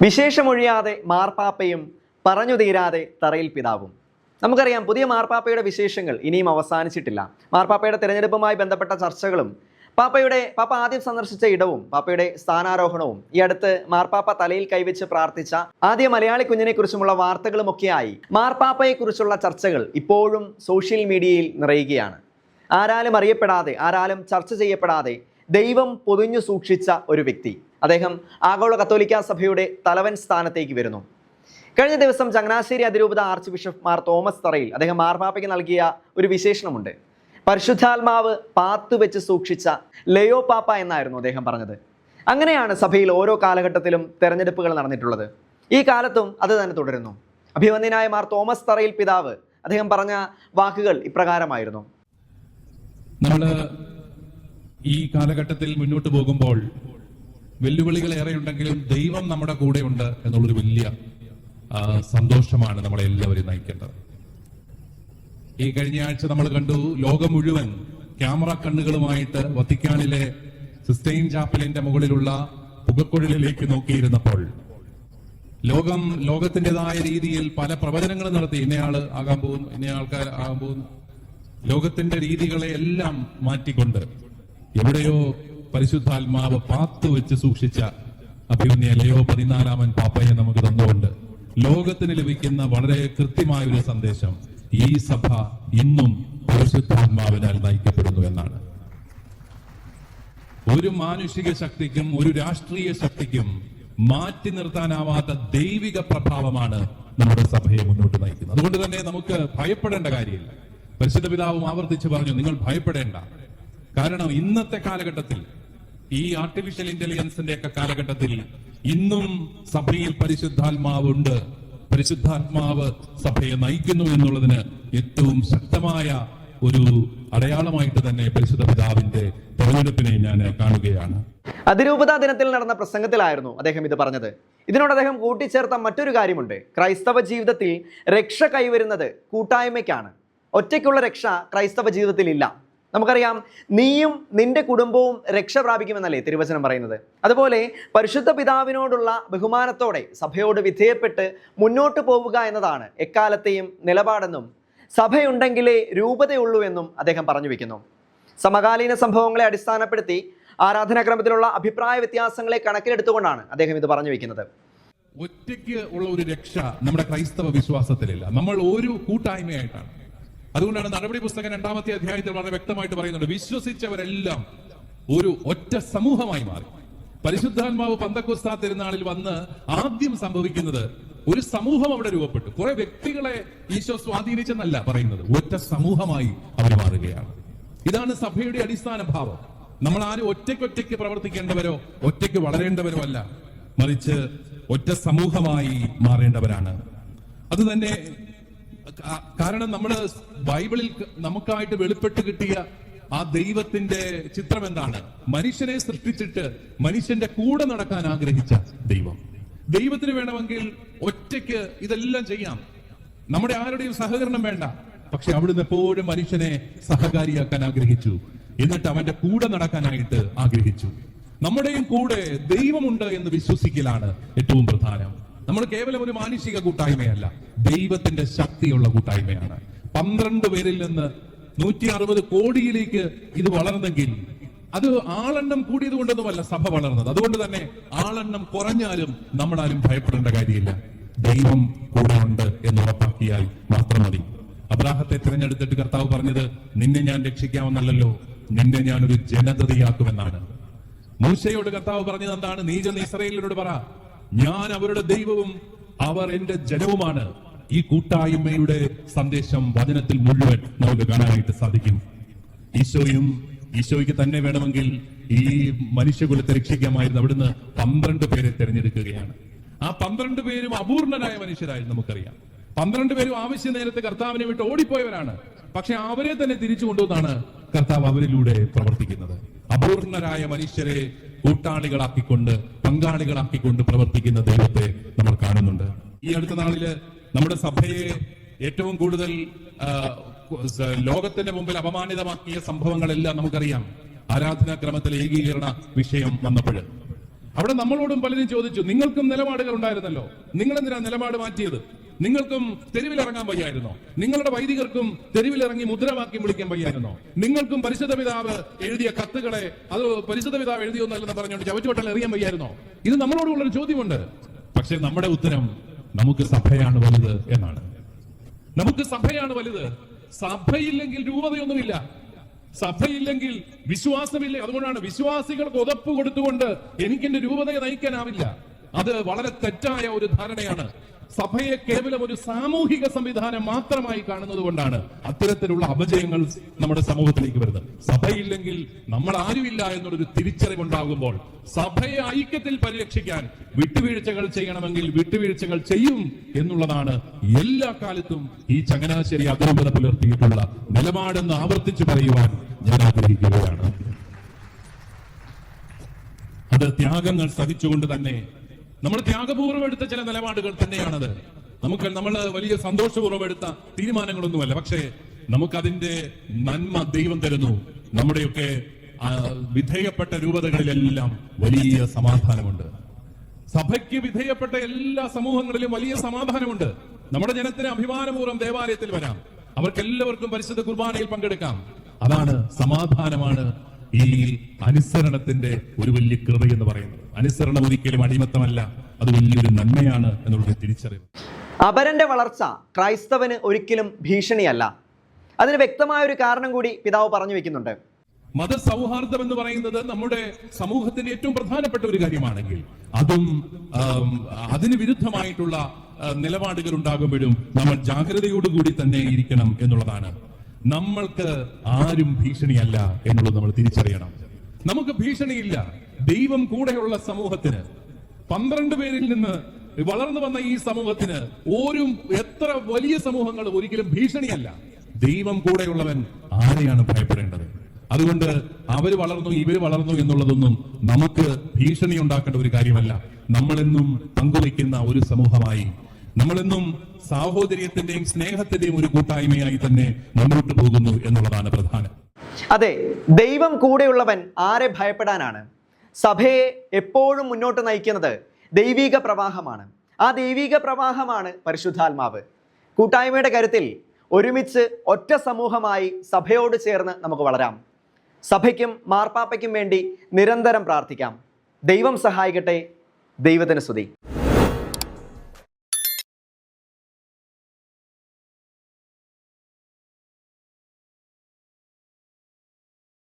വിശേഷമൊഴിയാതെ മാർപ്പാപ്പയും പറഞ്ഞു തീരാതെ തറയിൽ പിതാവും. നമുക്കറിയാം, പുതിയ മാർപ്പാപ്പയുടെ വിശേഷങ്ങൾ ഇനിയും അവസാനിച്ചിട്ടില്ല. മാർപ്പാപ്പയുടെ തിരഞ്ഞെടുപ്പുമായി ബന്ധപ്പെട്ട ചർച്ചകളും പാപ്പ ആദ്യം സന്ദർശിച്ച ഇടവും പാപ്പയുടെ സ്ഥാനാരോഹണവും ഈ അടുത്ത് മാർപ്പാപ്പ തലയിൽ കൈവച്ച് പ്രാർത്ഥിച്ച ആദ്യ മലയാളി കുഞ്ഞിനെ കുറിച്ചുമുള്ള വാർത്തകളുമൊക്കെയായി മാർപ്പാപ്പയെക്കുറിച്ചുള്ള ചർച്ചകൾ ഇപ്പോഴും സോഷ്യൽ മീഡിയയിൽ നിറയുകയാണ്. ആരാലും അറിയപ്പെടാതെ, ആരാലും ചർച്ച ചെയ്യപ്പെടാതെ ദൈവം പൊതിഞ്ഞു സൂക്ഷിച്ച ഒരു വ്യക്തി. അദ്ദേഹം ആഗോള കത്തോലിക്ക സഭയുടെ തലവൻ സ്ഥാനത്തേക്ക് വരുന്നു. കഴിഞ്ഞ ദിവസം ചങ്ങനാശ്ശേരി അതിരൂപത ആർച്ച് ബിഷപ്പ് മാർ തോമസ് തറയിൽ അദ്ദേഹം മാർപ്പാപ്പയ്ക്ക് നൽകിയ ഒരു വിശേഷണമുണ്ട്. പരിശുദ്ധാത്മാവ് പാത്തുവെച്ച് സൂക്ഷിച്ച ലയോ പാപ്പ എന്നായിരുന്നു അദ്ദേഹം പറഞ്ഞത്. അങ്ങനെയാണ് സഭയിൽ ഓരോ കാലഘട്ടത്തിലും തെരഞ്ഞെടുപ്പുകൾ നടന്നിട്ടുള്ളത്. ഈ കാലത്തും അത് തന്നെ തുടരുന്നു. അഭിവന്ദ്യനായ മാർ തോമസ് തറയിൽ പിതാവ് അദ്ദേഹം പറഞ്ഞ വാക്കുകൾ ഇപ്രകാരമായിരുന്നു: നമ്മൾ ഈ കാലഘട്ടത്തിൽ മുന്നോട്ട് പോകുമ്പോൾ വെല്ലുവിളികൾ ഏറെയുണ്ടെങ്കിലും ദൈവം നമ്മുടെ കൂടെ ഉണ്ട് എന്നുള്ളൊരു വലിയ സന്തോഷമാണ് നമ്മളെ എല്ലാവരും നയിക്കേണ്ടത്. ഈ കഴിഞ്ഞ ആഴ്ച നമ്മൾ കണ്ടു, ലോകം മുഴുവൻ ക്യാമറ കണ്ണുകളുമായിട്ട് വത്തിക്കാനിലെ സിസ്റ്റൈൻ ചാപ്പലിന്റെ മുകളിലുള്ള പുകക്കുഴലിലേക്ക് നോക്കിയിരുന്നപ്പോൾ ലോകത്തിൻ്റെതായ രീതിയിൽ പല പ്രവചനങ്ങളും നടത്തി. ഇന്നയാള് ആകാൻ പോകുന്നു, ഇന്ന ആൾക്കാർ ആകാൻ പോകുന്നു. ലോകത്തിന്റെ രീതികളെ എല്ലാം മാറ്റിക്കൊണ്ട് എവിടെയോ പരിശുദ്ധാത്മാവ് പാത്തുവെച്ച് സൂക്ഷിച്ച അഭിവന്യ ലയോ 14 പാപ്പയെ നമുക്ക് തന്നുകൊണ്ട് ലോകത്തിന് ലഭിക്കുന്ന വളരെ കൃത്യമായ ഒരു സന്ദേശം: ഈ സഭ ഇന്നും പരിശുദ്ധാത്മാവിനാൽ നയിക്കപ്പെടുന്നു എന്നാണ്. ഒരു മാനുഷിക ശക്തിക്കും ഒരു രാഷ്ട്രീയ ശക്തിക്കും മാറ്റി നിർത്താനാവാത്ത ദൈവിക പ്രഭാവമാണ് നമ്മുടെ സഭയെ മുന്നോട്ട് നയിക്കുന്നത്. അതുകൊണ്ട് തന്നെ നമുക്ക് ഭയപ്പെടേണ്ട കാര്യമില്ല. പരിശുദ്ധ പിതാവും ആവർത്തിച്ച് പറഞ്ഞു, നിങ്ങൾ ഭയപ്പെടേണ്ട. കാരണം ഇന്നത്തെ കാലഘട്ടത്തിൽ, ഈ ആർട്ടിഫിഷ്യൽ ഇന്റലിജൻസിന്റെ ഒക്കെ കാലഘട്ടത്തിൽ ഇന്നും സഭയിൽ പരിശുദ്ധാത്മാവുണ്ട്. പരിശുദ്ധാത്മാവ് സഭയെ നയിക്കുന്നു എന്നുള്ളതിന് ഏറ്റവും ശക്തമായ ഒരു അടയാളമായിട്ട് തന്നെ പരിശുദ്ധ പിതാവിന്റെ തെരഞ്ഞെടുപ്പിനെ ഞാൻ കാണുകയാണ്. അതിരൂപതാ ദിനത്തിൽ നടന്ന പ്രസംഗത്തിലായിരുന്നു അദ്ദേഹം ഇത് പറഞ്ഞത്. ഇതിനോട് അദ്ദേഹം കൂട്ടിച്ചേർത്ത മറ്റൊരു കാര്യമുണ്ട്. ക്രൈസ്തവ ജീവിതത്തിൽ രക്ഷ കൈവരുന്നത് കൂട്ടായ്മയ്ക്കാണ്. ഒറ്റയ്ക്കുള്ള രക്ഷ ക്രൈസ്തവ ജീവിതത്തിൽ ഇല്ല. നമുക്കറിയാം, നീയും നിന്റെ കുടുംബവും രക്ഷ പ്രാപിക്കുമെന്നല്ലേ തിരുവചനം പറയുന്നത്. അതുപോലെ പരിശുദ്ധ പിതാവിനോടുള്ള ബഹുമാനത്തോടെ സഭയോട് വിധേയപ്പെട്ട് മുന്നോട്ട് പോവുക എന്നതാണ് എക്കാലത്തെയും നിലപാടെന്നും സഭയുണ്ടെങ്കിലേ രൂപതയുള്ളൂ എന്നും അദ്ദേഹം പറഞ്ഞു വെക്കുന്നു. സമകാലീന സംഭവങ്ങളെ അടിസ്ഥാനപ്പെടുത്തി ആരാധനാക്രമത്തിലുള്ള അഭിപ്രായ വ്യത്യാസങ്ങളെ കണക്കിലെടുത്തുകൊണ്ടാണ് അദ്ദേഹം ഇത് പറഞ്ഞു വെക്കുന്നത്. ഒറ്റയ്ക്ക് ഉള്ള ഒരു രക്ഷ നമ്മുടെ ക്രൈസ്തവ വിശ്വാസത്തിലില്ല. നമ്മൾ ഒരു കൂട്ടായ്മയായിട്ടാണ്. അതുകൊണ്ടാണ് നടപടി പുസ്തകം 2-ാമത്തെ അധ്യായത്തിൽ വളരെ വ്യക്തമായിട്ട് പറയുന്നുണ്ട്, വിശ്വസിച്ചവരെല്ലാം ഒരു ഒറ്റ സമൂഹമായി മാറി. പരിശുദ്ധാത്മാവ് പന്തക്കോസ്താ തിരുനാളിൽ വന്ന് ആദ്യം സംഭവിക്കുന്നത് ഒരു സമൂഹം അവിടെ രൂപപ്പെട്ടു. കുറെ വ്യക്തികളെ ഈശോ സ്വാധീനിച്ചെന്നല്ല പറയുന്നത്, ഒറ്റ സമൂഹമായി അവർ മാറുകയാണ്. ഇതാണ് സഭയുടെ അടിസ്ഥാന ഭാവം. നമ്മൾ ആരും ഒറ്റയ്ക്കൊറ്റയ്ക്ക് പ്രവർത്തിക്കേണ്ടവരോ ഒറ്റയ്ക്ക് വളരേണ്ടവരോ അല്ല, മറിച്ച് ഒറ്റ സമൂഹമായി മാറേണ്ടവരാണ്. അത് തന്നെ കാരണം നമ്മൾ ബൈബിളിൽ നമുക്കായിട്ട് വെളിപ്പെട്ട് കിട്ടിയ ആ ദൈവത്തിന്റെ ചിത്രം എന്താണ്? മനുഷ്യനെ സൃഷ്ടിച്ചിട്ട് മനുഷ്യന്റെ കൂടെ നടക്കാൻ ആഗ്രഹിച്ച ദൈവം. ദൈവത്തിന് വേണമെങ്കിൽ ഒറ്റയ്ക്ക് ഇതെല്ലാം ചെയ്യാം, നമ്മുടെ ആരുടെയും സഹകരണം വേണ്ട. പക്ഷെ അവിടുന്ന് എപ്പോഴും മനുഷ്യനെ സഹകാരിയാക്കാൻ ആഗ്രഹിച്ചു. എന്നിട്ട് അവന്റെ കൂടെ നടക്കാനായിട്ട് ആഗ്രഹിച്ചു. നമ്മുടെയും കൂടെ ദൈവമുണ്ട് എന്ന് വിശ്വസിക്കലാണ് ഏറ്റവും പ്രധാനം. നമ്മൾ കേവലം ഒരു മാനുഷിക കൂട്ടായ്മയല്ല, ദൈവത്തിന്റെ ശക്തിയുള്ള കൂട്ടായ്മയാണ്. 12 പേരിൽ നിന്ന് 160 കോടിയിലേക്ക് ഇത് വളർന്നെങ്കിൽ അത് ആളെണ്ണം കൂടിയത് കൊണ്ടൊന്നുമല്ല സഭ വളർന്നത്. അതുകൊണ്ട് തന്നെ ആളെണ്ണം കുറഞ്ഞാലും നമ്മളാരും ഭയപ്പെടേണ്ട കാര്യമില്ല. ദൈവം കൂടെ ഉണ്ട് എന്ന് ഉറപ്പാക്കിയാൽ മാത്രം മതി. അബ്രാഹത്തെ തിരഞ്ഞെടുത്തിട്ട് കർത്താവ് പറഞ്ഞത്, നിന്നെ ഞാൻ രക്ഷിക്കാമെന്നല്ലോ, നിന്നെ ഞാൻ ഒരു ജനതയാക്കുമെന്നാണ്. മൂശയോട് കർത്താവ് പറഞ്ഞത് എന്താണ്? നീ ചെന്ന് ഇസ്രായേലിനോട് പറ, ഞാൻ അവരുടെ ദൈവവും അവർ എന്റെ ജനവുമാണ്. ഈ കൂട്ടായ്മയുടെ സന്ദേശം വചനത്തിൽ മുഴുവൻ നമുക്ക് കാണാനായിട്ട് സാധിക്കും. ഈശോയ്ക്ക് തന്നെ വേണമെങ്കിൽ ഈ മനുഷ്യകുലത്തെ രക്ഷിക്കാമായിരുന്നു. അവിടുന്ന് 12 പേരെ തെരഞ്ഞെടുക്കുകയാണ്. ആ 12 പേരും അപൂർണരായ മനുഷ്യരായിരുന്നു. നമുക്കറിയാം, 12 പേരും ആവശ്യ നേരത്തെ കർത്താവിനെ വിട്ട് ഓടിപ്പോയവരാണ്. പക്ഷെ അവരെ തന്നെ തിരിച്ചു കൊണ്ടുവന്നാണ് കർത്താവ് അവരിലൂടെ പ്രവർത്തിക്കുന്നത്. അപൂർണരായ മനുഷ്യരെ കൂട്ടാളികളാക്കിക്കൊണ്ട്, പങ്കാളികളാക്കിക്കൊണ്ട് പ്രവർത്തിക്കുന്ന ദൈവത്തെ നമ്മൾ കാണുന്നുണ്ട്. ഈ അടുത്ത നാളില് നമ്മുടെ സഭയെ ഏറ്റവും കൂടുതൽ ലോകത്തിന്റെ മുമ്പിൽ അപമാനിതമാക്കിയ സംഭവങ്ങളെല്ലാം നമുക്കറിയാം. ആരാധനാക്രമത്തിലെ ഏകീകരണ വിഷയം വന്നപ്പോൾ അവിടെ നമ്മളോടും പലരും ചോദിച്ചു, നിങ്ങൾക്കും നിലപാടുകൾ ഉണ്ടായിരുന്നല്ലോ, നിങ്ങൾ എന്തിനാ നിലപാട് മാറ്റിയത്? നിങ്ങൾക്കും തെരുവിലിറങ്ങാൻ വയ്യായിരുന്നോ? നിങ്ങളുടെ വൈദികർക്കും തെരുവിലിറങ്ങി മുദ്രാവാക്യം വിളിക്കാൻ വയ്യായിരുന്നോ? നിങ്ങൾക്കും പരിശുദ്ധ പിതാവ് എഴുതിയ കത്തുകളെ അത് പരിശുദ്ധ പിതാവ് എഴുതിയൊന്നല്ലെന്ന് പറഞ്ഞുകൊണ്ട് ചവറ്റുകൊട്ടൽ എറിയാൻ വയ്യായിരുന്നോ? ഇത് നമ്മളോടുള്ളൊരു ചോദ്യമുണ്ട്. പക്ഷെ നമ്മുടെ ഉത്തരം നമുക്ക് സഭയാണ് വലുത് എന്നാണ്. നമുക്ക് സഭയാണ് വലുത്. സഭയില്ലെങ്കിൽ രൂപതയൊന്നുമില്ല, സഭയില്ലെങ്കിൽ വിശ്വാസമില്ല. അതുകൊണ്ടാണ് വിശ്വാസികൾക്ക് ഉതപ്പ് കൊടുത്തുകൊണ്ട് എനിക്കെന്റെ രൂപതയെ നയിക്കാനാവില്ല. അത് വളരെ തെറ്റായ ഒരു ധാരണയാണ്. സഭയെ കേവലം ഒരു സാമൂഹിക സംവിധാനം മാത്രമായി കാണുന്നത് കൊണ്ടാണ് അത്തരത്തിലുള്ള അപജയങ്ങൾ നമ്മുടെ സമൂഹത്തിലേക്ക് വരുന്നത്. സഭയില്ലെങ്കിൽ നമ്മൾ ആരുമില്ല എന്നുള്ളൊരു തിരിച്ചറിവുണ്ടാകുമ്പോൾ സഭയെ ഐക്യത്തിൽ പരിരക്ഷിക്കാൻ വിട്ടുവീഴ്ചകൾ ചെയ്യണമെങ്കിൽ വിട്ടുവീഴ്ചകൾ ചെയ്യും എന്നുള്ളതാണ് എല്ലാ കാലത്തും ഈ ചങ്ങനാശ്ശേരി അതിരൂപത പുലർത്തിയിട്ടുള്ള നിലപാടെന്ന് ആവർത്തിച്ചു പറയുവാൻ ഞാൻ ആഗ്രഹിക്കുകയാണ്. അത് ത്യാഗങ്ങൾ സഹിച്ചുകൊണ്ട് തന്നെ നമ്മൾ ത്യാഗപൂർവ്വം എടുത്ത ചില നിലപാടുകൾ തന്നെയാണത്. നമ്മൾ വലിയ സന്തോഷപൂർവ്വം എടുത്ത തീരുമാനങ്ങളൊന്നുമല്ല. പക്ഷേ നമുക്കതിന്റെ നന്മ ദൈവം തരുന്നു. നമ്മുടെയൊക്കെ വിധേയപ്പെട്ട രൂപതകളിലെല്ലാം വലിയ സമാധാനമുണ്ട്. സഭയ്ക്ക് വിധേയപ്പെട്ട എല്ലാ സമൂഹങ്ങളിലും വലിയ സമാധാനമുണ്ട്. നമ്മുടെ ജനത്തിന് അഭിമാനപൂർവ്വം ദേവാലയത്തിൽ വരാം, അവർക്കെല്ലാവർക്കും പരിശുദ്ധ കുർബാനയിൽ പങ്കെടുക്കാം. അതാണ് സമാധാനമാണ് ഈ അനുസരണത്തിന്റെ ഒരു വലിയ കൃപ എന്ന് പറയുന്നത്. അനുസരണം ഒരിക്കലും അടിമത്തമല്ല, അത് വലിയൊരു നന്മയാണ് എന്നുള്ള തിരിച്ചറിവ്. അപരന്റെ വളർച്ച ക്രൈസ്തവന് ഒരിക്കലും ഭീഷണിയല്ല. അതിന് വ്യക്തമായ ഒരു കാരണം കൂടി പിതാവ് പറഞ്ഞു വെക്കുന്നുണ്ട്. മതസൗഹാർദ്ദം എന്ന് പറയുന്നത് നമ്മുടെ സമൂഹത്തിന്റെ ഏറ്റവും പ്രധാനപ്പെട്ട ഒരു കാര്യമാണെങ്കിൽ അതും അതിന് വിരുദ്ധമായിട്ടുള്ള നിലപാടുകൾ ഉണ്ടാകുമ്പോഴും നമ്മൾ ജാഗ്രതയോടുകൂടി തന്നെ ഇരിക്കണം എന്നുള്ളതാണ്. നമ്മൾക്ക് ആരും ഭീഷണിയല്ല എന്നുള്ളത് നമ്മൾ തിരിച്ചറിയണം. നമുക്ക് ഭീഷണിയില്ല. ദൈവം കൂടെയുള്ള സമൂഹത്തിന്, 12 പേരിൽ നിന്ന് വളർന്നു വന്ന ഈ സമൂഹത്തിന് എത്ര വലിയ സമൂഹങ്ങൾ ഒരിക്കലും ഭീഷണിയല്ല. ദൈവം കൂടെയുള്ളവൻ ആരെയാണ് ഭയപ്പെടേണ്ടത്? അതുകൊണ്ട് അവര് വളർന്നു ഇവര് വളർന്നു എന്നുള്ളതൊന്നും നമുക്ക് ഭീഷണി ഉണ്ടാക്കേണ്ട ഒരു കാര്യമല്ല. നമ്മളെന്നും പങ്കുവയ്ക്കുന്ന ഒരു സമൂഹമായി, നമ്മളെന്നും സാഹോദര്യത്തിന്റെയും സ്നേഹത്തിന്റെയും ഒരു കൂട്ടായ്മയായി തന്നെ മുന്നോട്ട് പോകുന്നു എന്നുള്ളതാണ് പ്രധാനം. അതെ, ദൈവം കൂടെയുള്ളവൻ ആരെ ഭയപ്പെടാനാണ്? സഭയെ എപ്പോഴും മുന്നോട്ട് നയിക്കുന്നത് ദൈവിക പ്രവാഹമാണ്. ആ ദൈവിക പ്രവാഹമാണ് പരിശുദ്ധാത്മാവ്. കൂട്ടായ്മയുടെ കരുത്തിൽ ഒരുമിച്ച് ഒറ്റ സമൂഹമായി സഭയോട് ചേർന്ന് നമുക്ക് വളരാം. സഭയ്ക്കും മാർപ്പാപ്പയ്ക്കും വേണ്ടി നിരന്തരം പ്രാർത്ഥിക്കാം. ദൈവം സഹായിക്കട്ടെ. ദൈവത്തിന് സ്തുതി.